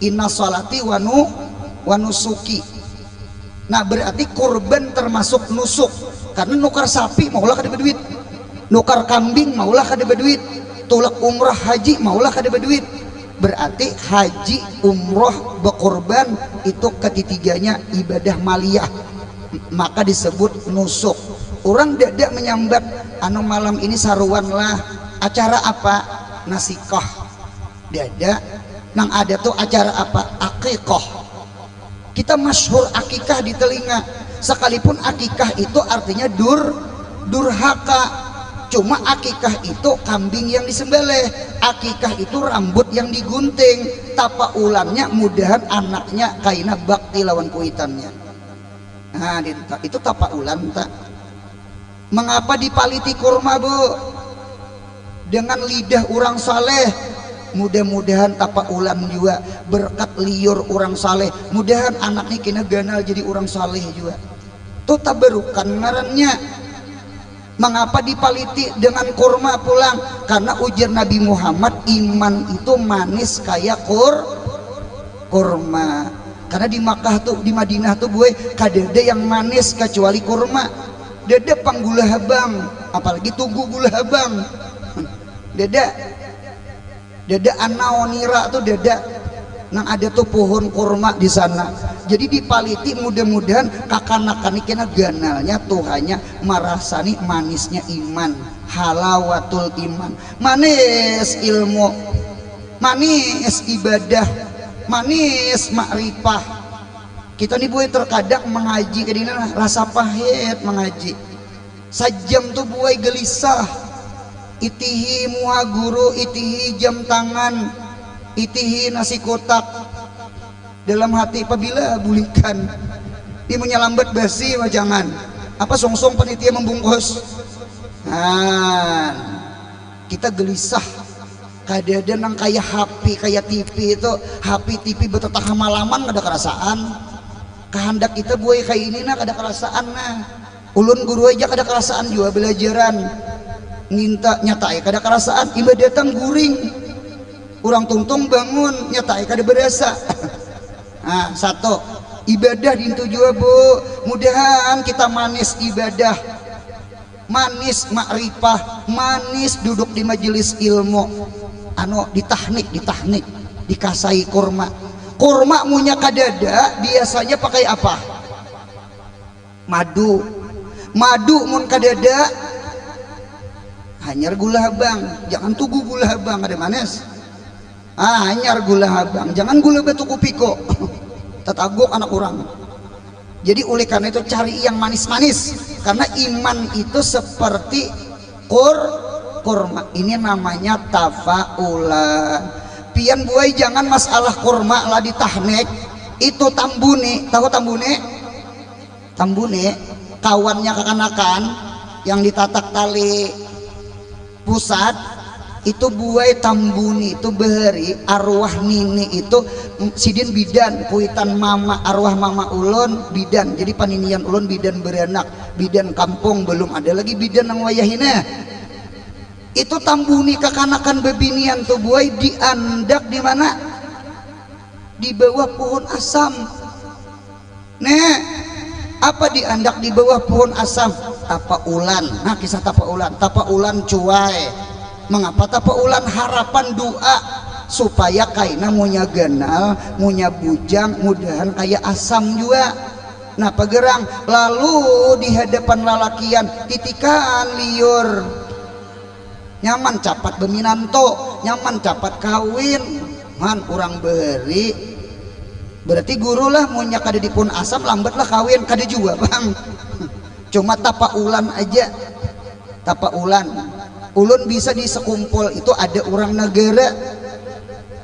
Inna sholati wa nusuki. Nah berarti kurban termasuk nusuk, karena nukar sapi maulah kada berduit, nukar kambing maulah kada berduit, tulak umrah haji maulah kada berduit. Berarti haji, umroh, bekurban itu ketitiganya ibadah maliyah, maka disebut nusuk. Orang dadak menyambat anu malam ini saruan lah acara apa? Nasikah. Dadak nang ada tuh acara apa? Akikah. Kita masyhur akikah di telinga, sekalipun akikah itu artinya durhaka. Cuma akikah itu kambing yang disembelih, akikah itu rambut yang digunting. Tapa ulannya mudahan anaknya kaina bakti lawan kuitannya. Nah itu tapa ulan tak. Mengapa dipaliti kurma bu? Dengan lidah orang saleh. Mudah-mudahan tapa ulan juga berkat liur orang saleh, mudahan anaknya kena ganal jadi orang saleh juga. Itu tabarukan ngarannya. Mengapa dipaliti dengan kurma pulang? Karena ujar Nabi Muhammad, iman itu manis kayak kurma. Karena di Makkah tuh, di Madinah tuh boy kadada yang manis kecuali kurma. Dada panggula habang, apalagi tugu gula habang. Dada anaonira tuh dada nang ada tuh pohon kurma di sana. Jadi dipaliti mudah-mudahan kakanakan kena ganalnya Tuhannya marasani manisnya iman, halawatul iman, manis ilmu, manis ibadah, manis makrifah. Kita nih boy terkadang mengaji kadina rasa pahit mengaji. Sajam tuh boy gelisah. Itihi muha guru, itihi jam tangan, itihi nasi kotak. Dalam hati apabila bulikan dia menyelambat basi jangan apa songsong panitia membungkus. Nah, kita gelisah kadang nang kayak HP kayak TV itu, HP TV betetah malaman ada kerasaan. Kehendak kita buai kayak ini nah ada kerasaan nah. Ulun guru aja ada kerasaan juga belajaran. Nginta nyatai kada kerasaan ibadah datang guring orang tungtung bangun nyatai kada berasa. Nah satu ibadah dintu juga bu, mudahan kita manis ibadah, manis makrifah, manis duduk di majelis ilmu, anu ditahnik dikasai kurma munya kadada biasanya pakai apa? Madu mun kadada hanyar gula habang, jangan tugu gula habang ada manis. Hanyar gula habang, jangan gula batu kupiko. Tetagok anak orang. Jadi oleh karena itu cari yang manis-manis, karena iman itu seperti kurma. Ini namanya tafaulan. Pian buai jangan masalah kurma lah ditahnik. Itu tambune, tahu tambune? Tambune kawannya kekanakan yang ditatak tali pusat itu buai tambuni itu beheri arwah nini itu sidin bidan kuitan mama arwah mama ulun bidan, jadi paninian ulun bidan beranak, bidan kampung belum ada lagi bidan nang wayahina. Itu tambuni kekanakan bebinian tuh buai diandak di mana? Di bawah pohon asam. Apa diandak di bawah pohon asam? Tapa ulan. Kisah tapa ulan cuai. Mengapa tapa ulan? Harapan doa supaya kaina munya genal munya bujang mudahan kayak asam juga. Nah pagerang lalu di hadapan lalakian titikan liur nyaman capat beminanto nyaman capat kawin man kurang beri berarti guru lah munya kada dipun asam lambat lah kawin kada juga bang. Cuma tapa ulan aja tapa ulan ulun bisa di sekumpul itu ada orang negara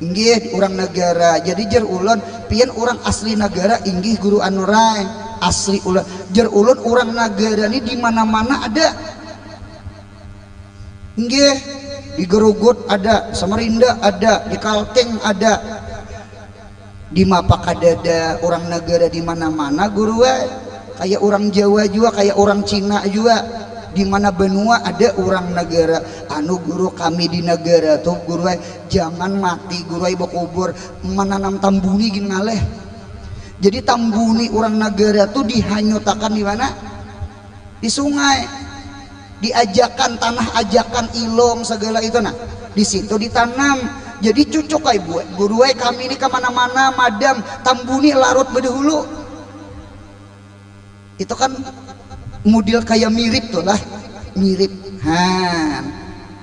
inggih orang negara jadi jer ulun pian orang asli negara inggih guru anurai asli ulun jer ulun orang negara ini di mana-mana ada inggih di Gerugut ada Samarinda ada di Kalteng ada di Mapak ada orang negara di mana-mana guru kayak orang Jawa juga kayak orang Cina juga di mana benua ada orang negara anu guru kami di negara tuh guru jangan mati guru kubur menanam tambuni gini ngaleh. Jadi tambuni orang negara tuh dihanyutakan di mana di sungai diajakan tanah ajakan ilong segala itu nah di situ ditanam. Jadi cucuk kayak buat guru kami ini kemana-mana madam tambuni larut bedahulu itu kan model kayak mirip tuh lah mirip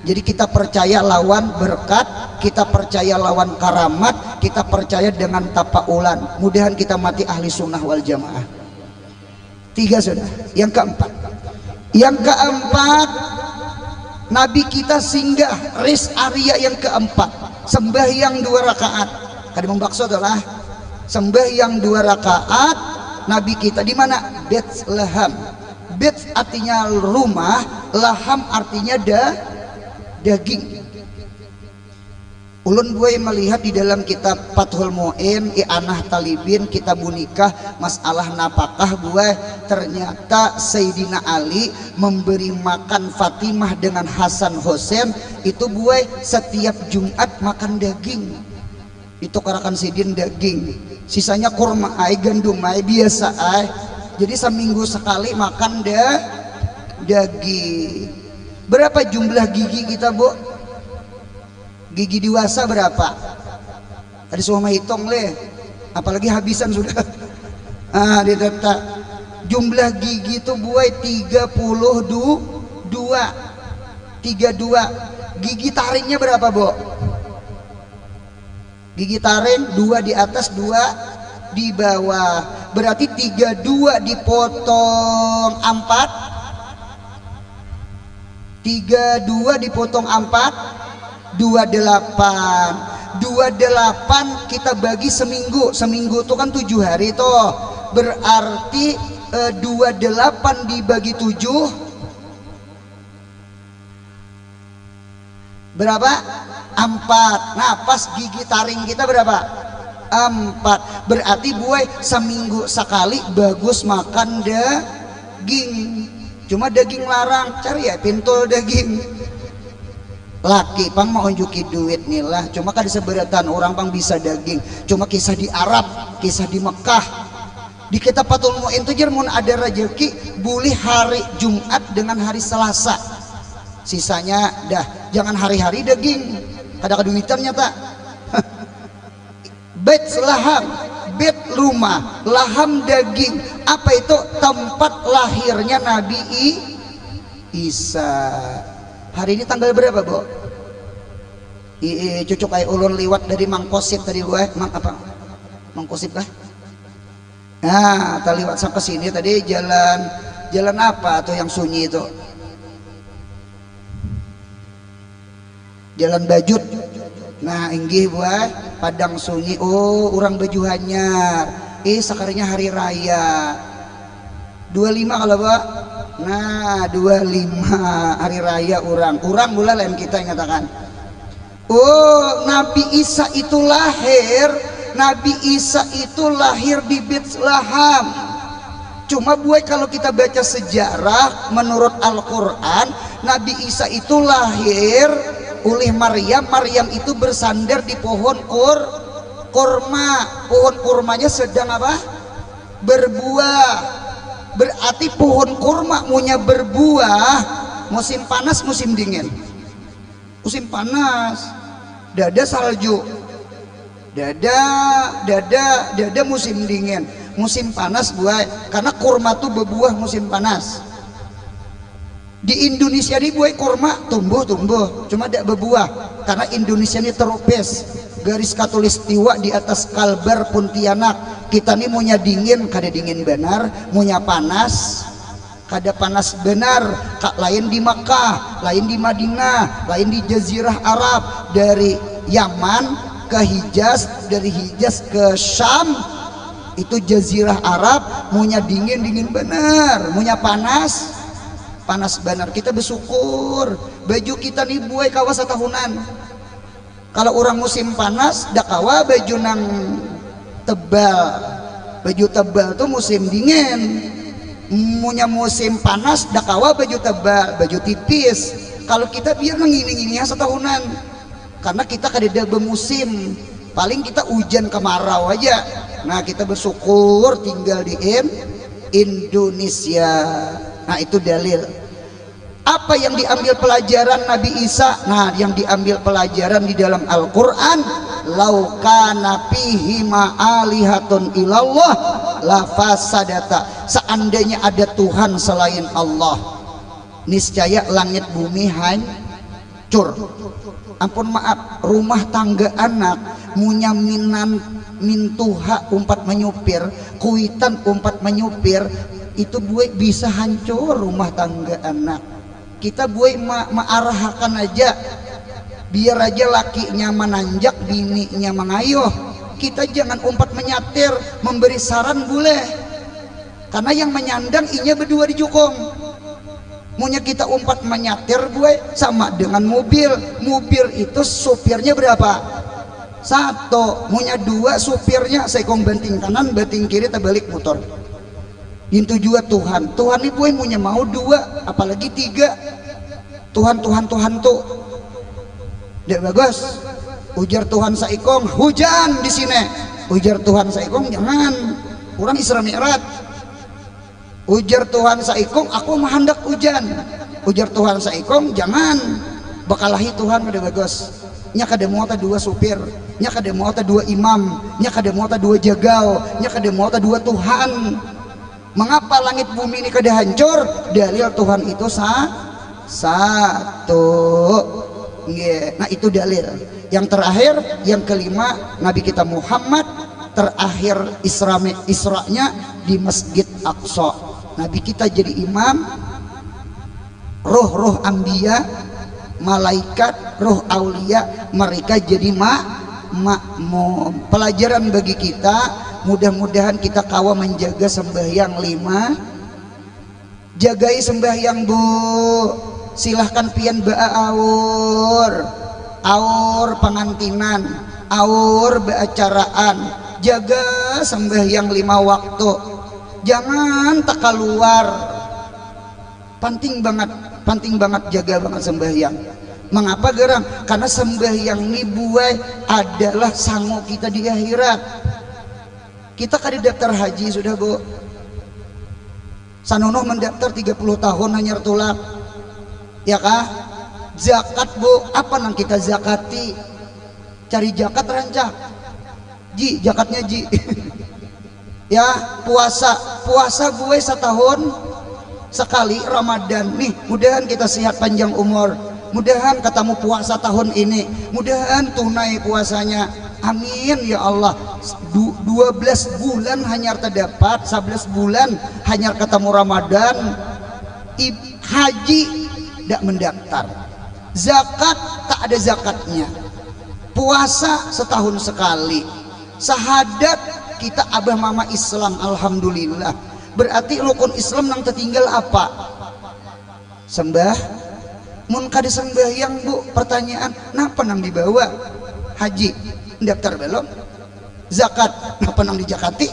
jadi kita percaya lawan berkat kita percaya lawan karamat kita percaya dengan tapa ulan mudahan kita mati ahli sunnah wal jamaah. 3 sudah. Yang keempat Nabi kita singgah res area yang keempat sembahyang 2 rakaat kada membakso adalah sembahyang 2 rakaat Nabi kita di mana Bethlehem. Bet artinya rumah, laham artinya daging. Ulun gue melihat di dalam kitab Fathul Mu'in, I'anah Talibin, kitab nikah, masalah napakah gue ternyata Sayyidina Ali memberi makan Fatimah dengan Hasan Hussein itu gue setiap Jumat makan daging. Itu karakan sidin daging, sisanya kurma gandum biasa jadi seminggu sekali makan daging. Berapa jumlah gigi kita bu? Gigi dewasa berapa? Tadi semua hitung leh apalagi habisan sudah didata jumlah gigi itu buai 32 gigi taringnya berapa bu? Gigi taring 2 di atas 2 di bawah berarti 32 dipotong 4 32 dipotong 4 28 kita bagi seminggu itu kan 7 hari toh berarti 28 dibagi 7 berapa? 4. Nah pas gigi taring kita berapa? 4. Berarti buai seminggu sekali bagus makan daging. Cuma daging larang cari ya pintul daging laki pang mau unjuki duit nih lah cuma kan diseberatan orang pang bisa daging cuma kisah di Arab kisah di Mekah di kitab Fathul Mu'in itu jermun ada rezeki boleh hari Jumat dengan hari Selasa sisanya dah jangan hari-hari daging kada keduitan nyata. Bait laham, bait rumah, laham daging. Apa itu? Tempat lahirnya Nabi Isa. Hari ini tanggal berapa, Bu? Cucuk kayak ulun liwat dari Mangkosip tadi gue, Mangkosip kah? Nah, tadi liwat sampai sini tadi jalan apa tuh yang sunyi itu? Jalan Bajut. Nah inggih buah padang sunyi. Oh orang baju hanyar sakarnya hari raya 25 kalau buah. Nah 25 hari raya orang mula lain kita yang katakan oh Nabi Isa itu lahir di Bethlehem. Cuma buat kalau kita baca sejarah menurut Al-Quran Nabi Isa itu lahir oleh Maryam itu bersandar di pohon kurma. Pohon kurmanya sedang apa? Berbuah. Berarti pohon kurma punya berbuah musim panas musim dingin? Musim panas. dada salju, dada musim dingin, musim panas buah, karena kurma tuh berbuah musim panas. Di Indonesia ini buah kurma tumbuh, cuma tidak berbuah karena Indonesia ini tropis, garis khatulistiwa di atas Kalbar Pontianak. Kita nih maunya dingin, kada dingin benar, maunya panas, kada panas benar. Lain di Makkah, lain di Madinah, lain di Jazirah Arab, dari Yaman ke Hijaz, dari Hijaz ke Syam, itu Jazirah Arab, maunya dingin benar, maunya panas benar. Kita bersyukur baju kita nih buai kawa setahunan. Kalau orang musim panas dak kawa baju nang tebal, baju tebal tuh musim dingin. Munya musim panas dak kawa baju tebal, baju tipis. Kalau kita biar ngini setahunan, karena kita kadeda bermusim, paling kita hujan kemarau aja. Nah kita bersyukur tinggal di Indonesia. Nah itu dalil. Apa yang diambil pelajaran Nabi Isa? Nah yang diambil pelajaran di dalam Al-Quran, lau kana fihi ma'alihatun ilallah la fasadata. Seandainya ada Tuhan selain Allah, niscaya langit bumi hancur. Ampun maaf, rumah tangga anak munya mintuha umpat menyupir, kuitan umpat menyupir, itu buat bisa hancur rumah tangga anak. Kita buat ma'arahakan aja, biar aja lakinya menanjak, bininya mengayuh. Kita jangan umpat menyatir, memberi saran boleh, karena yang menyandang inya berdua di jukung. Maunya kita umpat menyatir buat sama dengan mobil itu supirnya berapa? Satu. Maunya dua supirnya, sekong banting kanan banting kiri terbalik motor. Itu juga Tuhan ini boy maunya mau dua, apalagi tiga. Tuhan tuh dek bagus. Ujar Tuhan saikong hujan di sini, ujar Tuhan saikong jangan, orang Isra Mi'raj. Ujar Tuhan saikong aku menghendak hujan, ujar Tuhan saikong jangan, bakalahi Tuhan kada bagus. Nya kada mau ta dua supir, nya kada mau ta dua imam, nya kada mau ta dua jagal, nya kada mau ta dua Tuhan. Mengapa langit bumi ini kada hancur? Dalil Tuhan itu satu. Nah itu dalil. Yang terakhir, yang kelima, Nabi kita Muhammad terakhir Isra'nya di Masjid Aqsa. Nabi kita jadi imam, roh ambiya, malaikat, roh aulia, mereka jadi makmum. Pelajaran bagi kita, mudah-mudahan kita kawa menjaga sembahyang 5. Jagai sembahyang bu, silahkan pian ba'a aur pengantinan, aur beacaraan. Jaga sembahyang 5 waktu, jangan tak keluar. Penting banget jaga banget sembahyang. Mengapa gerang? Karena sembahyang ini buai adalah sangu kita di akhirat. Kita kada daftar haji sudah bu, sanonoh mendaftar 30 tahun hanya tulak, ya kah? Zakat bu, apa nang kita zakati? Cari zakat rancak, ji zakatnya ji. Ya puasa gue setahun sekali Ramadan nih. Mudahan kita sehat panjang umur, mudahan ketemu puasa tahun ini, mudahan tunai puasanya. Amin ya Allah. 12 bulan hanya terdapat, 11 bulan hanya ketemu Ramadan. Haji tidak mendaftar, zakat tak ada zakatnya, puasa setahun sekali, syahadat kita abah mama Islam alhamdulillah. Berarti rukun Islam yang tertinggal apa? Sembah. Mun kada sembahyang bu, pertanyaan napa nang dibawa? Haji daftar belum? Zakat napa nang dijakati?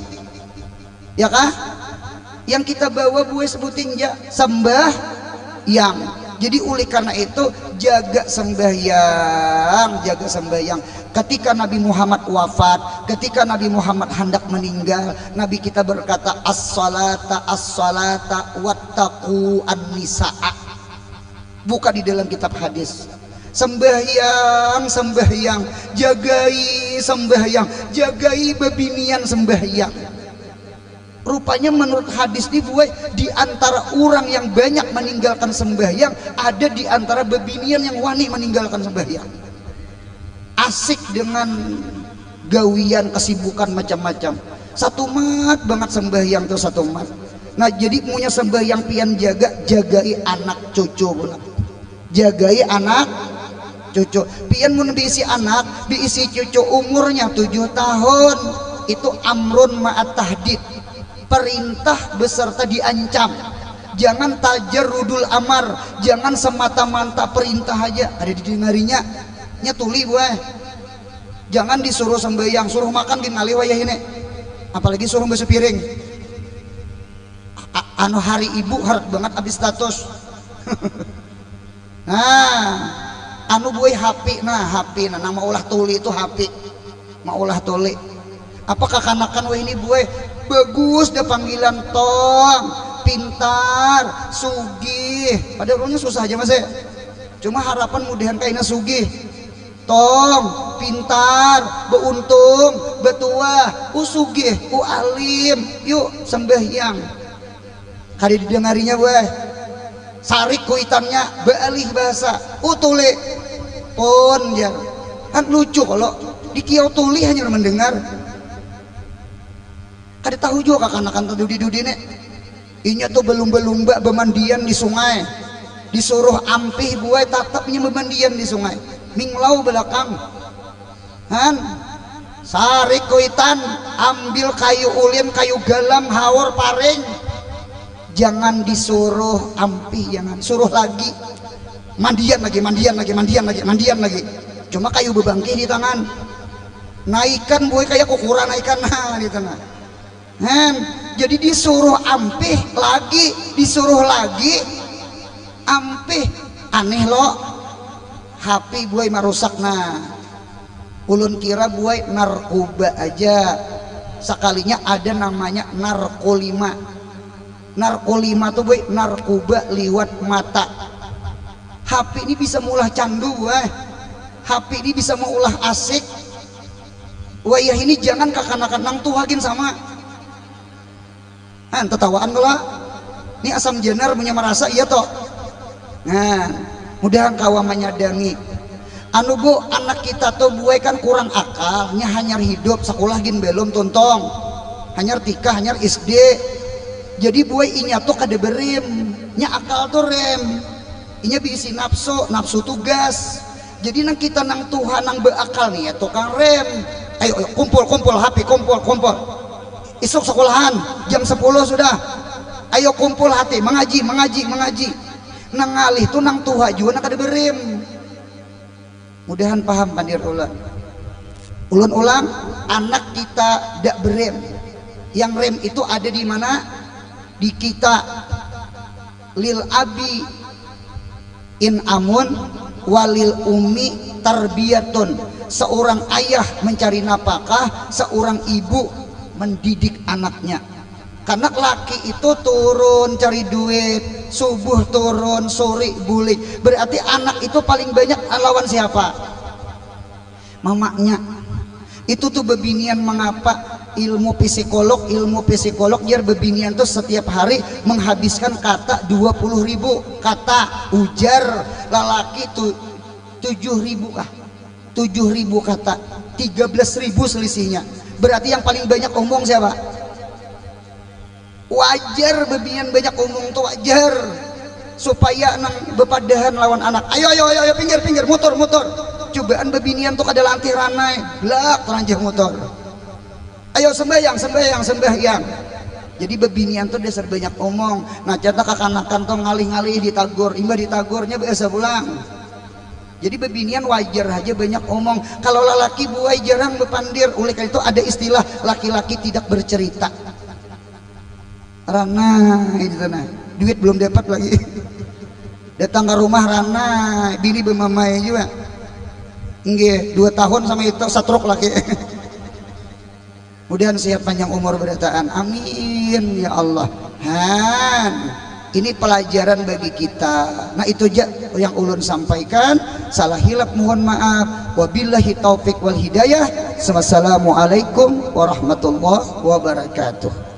Ya kah? Yang kita bawa buat sebutin ya sembah yang. Jadi oleh karena itu jaga sembahyang. Ketika Nabi Muhammad wafat, ketika Nabi Muhammad hendak meninggal, Nabi kita berkata as-salata wattaqu an-nisaa. Buka di dalam kitab hadis, sembahyang sembahyang, jagai sembahyang, jagai bebinian sembahyang. Rupanya menurut hadis ini buai, di antara orang yang banyak meninggalkan sembahyang, ada di antara bebinian yang wani meninggalkan sembahyang. Asik dengan gawian kesibukan macam-macam, satu mat banget sembahyang tuh satu mat. Nah jadi punya sembahyang pian jagai anak cucu, jagai anak cucu pian mun diisi anak diisi cucu umurnya 7 tahun, itu amrun ma'at tahdid, perintah beserta diancam. Jangan tajarrudul amar, jangan semata-mata perintah aja. Ada didengarinya nyetuli buah. Jangan disuruh sembahyang, suruh makan di ngali wayah ini, apalagi suruh basuh piring. Anu hari ibu harap banget abis status. Nah anu buai HP nah nama ulah tuli itu HP mau ulah tuli. Apakah kanakan wah ini buai bagus deh panggilan tong, pintar, sugih, padahal susah aja mas ya. Cuma harapan mudahan kaina sugih, tong, pintar, beuntung, betua, usugih, alim, yuk sembahyang. Kali didengarinya buai sarik kuitannya bealih bahasa utuli pun ya kan lucu kalau di kiau tuli hanya mendengar. Kada tahu juga kakanakan tadi nek inya tuh belum bemandian di sungai, disuruh ampih buai tatapnya bemandian di sungai, minglau belakang han sarik kuitan, ambil kayu ulin, kayu galam, hawor paring. Jangan disuruh ampih, jangan suruh lagi mandian lagi. Cuma kayu bebangkih di tangan, naikan boy kayak ukuran naikan di tangan. Jadi disuruh ampih lagi, disuruh lagi ampih, aneh lo. HP boy marusak. Nah ulun kira boy narkoba aja, sekalinya ada namanya narkolima. Narkolima tuh boy narkoba liwat mata. HP ini bisa mulah candu wah, HP ini bisa maulah asik wayah ini. Jangan kakanakan nang tuhagin sama tetawaan lah ini asam jenar punya merasa iya toh. Nah mudahan kawa menyadangi anu bu anak kita tuh buai kan kurang akalnya, hanyar hidup sekolah gin belum tontong, hanyar tika, hanyar SD. Jadi buai inya tuh kada berem, nya akal tuh rem, inya bisi nafsu tugas. Jadi nang kita nang Tuhan nang beakal nih ya tukang rem. Ayo kumpul HP, kumpul isuk sekolahan jam 10 sudah, ayo kumpul hati mengaji. Nang ngalih tuh nang Tuhan juga nang kada berem. Mudahan paham pandir ulun ulang anak kita dak berem. Yang rem itu ada di mana? Di kita. Lil abi in amun walil umi tarbiyatun, seorang ayah mencari nafkah, seorang ibu mendidik anaknya. Karena laki itu turun cari duit, subuh turun, sore bulik. Berarti anak itu paling banyak lawan siapa? Mamanya. Itu tuh bebinian mengapa ilmu psikolog biar bebinian tuh setiap hari menghabiskan kata 20.000 kata, ujar lalaki tuh 7.000 kata, 13.000 selisihnya. Berarti yang paling banyak omong siapa? Wajar bebinian banyak omong tuh wajar, supaya nang bepadahan lawan anak. Ayo pinggir motor. Cobaan bebinian tuh kada lantih ranai blak teranjah motor. Ayo sembahyang. Jadi bebinian tuh dasar banyak omong. Nah jatah kakanakan tuh ngalih-ngalih ditagur, imbah ditagurnya biasa pulang. Jadi bebinian wajar aja banyak omong. Kalau lelaki buai jarang bepandir. Oleh karena itu ada istilah laki-laki tidak bercerita. Rana itu nah, duit belum dapat lagi. Datang ke rumah Rana, bini bermamai juga. Nggih, 2 tahun sama itu satruk lagi. Mudahan sehat panjang umur berataan, amin ya Allah. ini pelajaran bagi kita. Nah itu aja yang ulun sampaikan. Salah hilap mohon maaf. Wabillahi taufik wal hidayah. Wassalamualaikum warahmatullahi wabarakatuh.